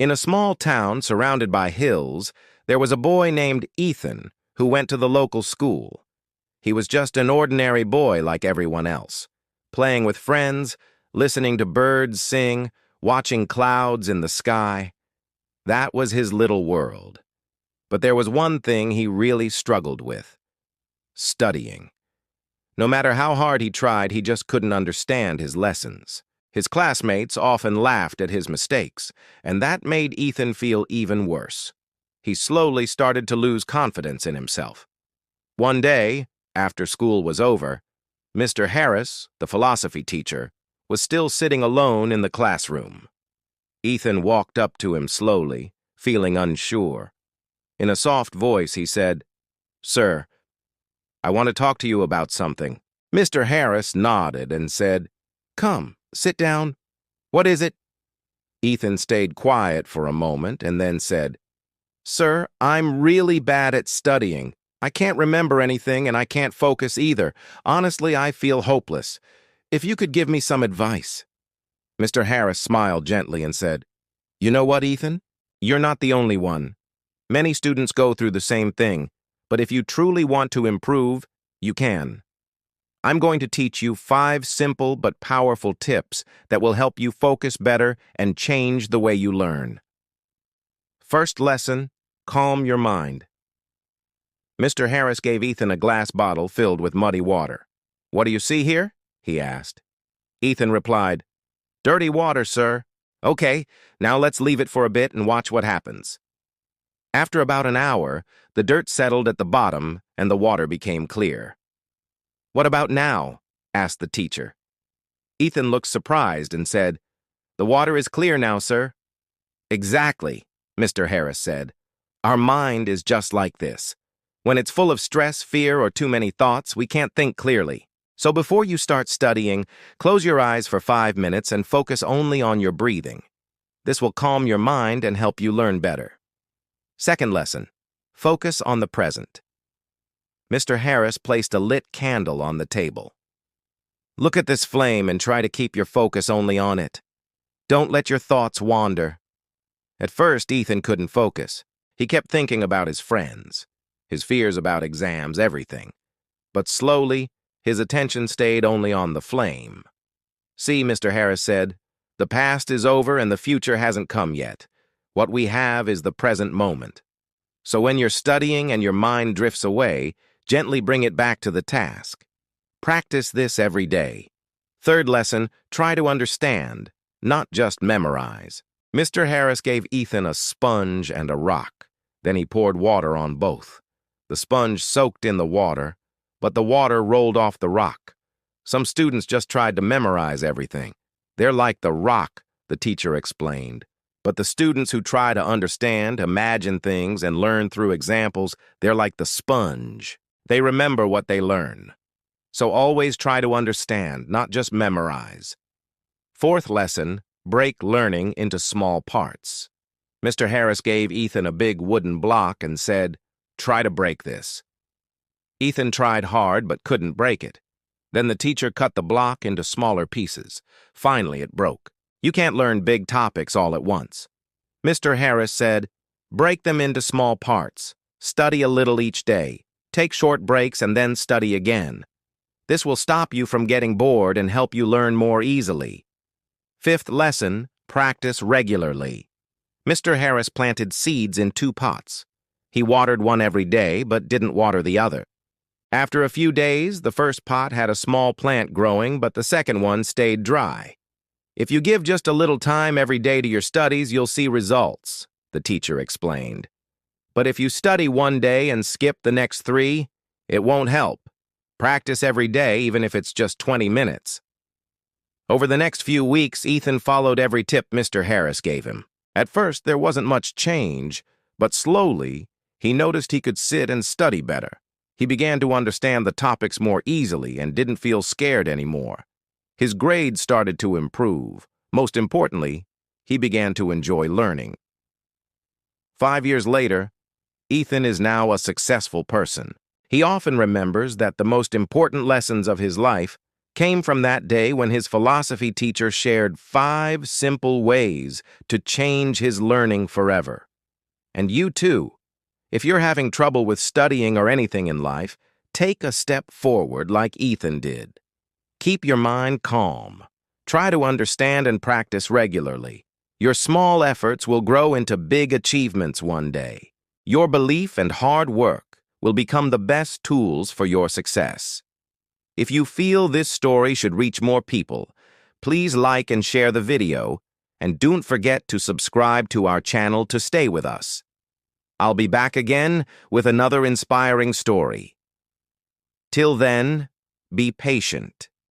In a small town surrounded by hills, there was a boy named Ethan who went to the local school. He was just an ordinary boy like everyone else, playing with friends, listening to birds sing, watching clouds in the sky. That was his little world. But there was one thing he really struggled with: studying. No matter how hard he tried, he just couldn't understand his lessons. His classmates often laughed at his mistakes, and that made Ethan feel even worse. He slowly started to lose confidence in himself. One day, after school was over, Mr. Harris, the philosophy teacher, was still sitting alone in the classroom. Ethan walked up to him slowly, feeling unsure. In a soft voice, he said, "Sir, I want to talk to you about something." Mr. Harris nodded and said, "Come, sit down. What is it?" Ethan stayed quiet for a moment and then said, "Sir, I'm really bad at studying. I can't remember anything and I can't focus either. Honestly, I feel hopeless. If you could give me some advice." Mr. Harris smiled gently and said, "You know what, Ethan? You're not the only one. Many students go through the same thing, but if you truly want to improve, you can. I'm going to teach you 5 simple but powerful tips that will help you focus better and change the way you learn. First lesson, calm your mind. Mr. Harris gave Ethan a glass bottle filled with muddy water. "What do you see here?" he asked. Ethan replied, "Dirty water, sir." "Okay, now let's leave it for a bit and watch what happens." After about an hour, the dirt settled at the bottom and the water became clear. "What about now?" asked the teacher. Ethan looked surprised and said, "The water is clear now, sir." "Exactly," Mr. Harris said. "Our mind is just like this. When it's full of stress, fear, or too many thoughts, we can't think clearly. So before you start studying, close your eyes for 5 minutes and focus only on your breathing. This will calm your mind and help you learn better." Second lesson, focus on the present. Mr. Harris placed a lit candle on the table. "Look at this flame and try to keep your focus only on it. Don't let your thoughts wander." At first, Ethan couldn't focus. He kept thinking about his friends, his fears about exams, everything. But slowly, his attention stayed only on the flame. "See," Mr. Harris said, "the past is over and the future hasn't come yet. What we have is the present moment. So when you're studying and your mind drifts away, gently bring it back to the task. Practice this every day." Third lesson, try to understand, not just memorize. Mr. Harris gave Ethan a sponge and a rock. Then he poured water on both. The sponge soaked in the water, but the water rolled off the rock. Some students just tried to memorize everything. They're like the rock, the teacher explained. But the students who try to understand, imagine things, and learn through examples, they're like the sponge. They remember what they learn. So always try to understand, not just memorize. Fourth lesson, break learning into small parts. Mr. Harris gave Ethan a big wooden block and said, "Try to break this." Ethan tried hard but couldn't break it. Then the teacher cut the block into smaller pieces. Finally, it broke. You can't learn big topics all at once. Mr. Harris said, "Break them into small parts. Study a little each day. Take short breaks and then study again. This will stop you from getting bored and help you learn more easily." Fifth lesson, practice regularly. Mr. Harris planted seeds in 2 pots. He watered one every day but didn't water the other. After a few days, the first pot had a small plant growing, but the second one stayed dry. "If you give just a little time every day to your studies, you'll see results," the teacher explained. "But if you study one day and skip the next 3, it won't help. Practice every day, even if it's just 20 minutes. Over the next few weeks, Ethan followed every tip Mr. Harris gave him. At first, there wasn't much change, but slowly, he noticed he could sit and study better. He began to understand the topics more easily and didn't feel scared anymore. His grades started to improve. Most importantly, he began to enjoy learning. 5 years later, Ethan is now a successful person. He often remembers that the most important lessons of his life came from that day when his philosophy teacher shared 5 simple ways to change his learning forever. And you too. If you're having trouble with studying or anything in life, take a step forward like Ethan did. Keep your mind calm. Try to understand and practice regularly. Your small efforts will grow into big achievements one day. Your belief and hard work will become the best tools for your success. If you feel this story should reach more people, please like and share the video, and don't forget to subscribe to our channel to stay with us. I'll be back again with another inspiring story. Till then, be patient.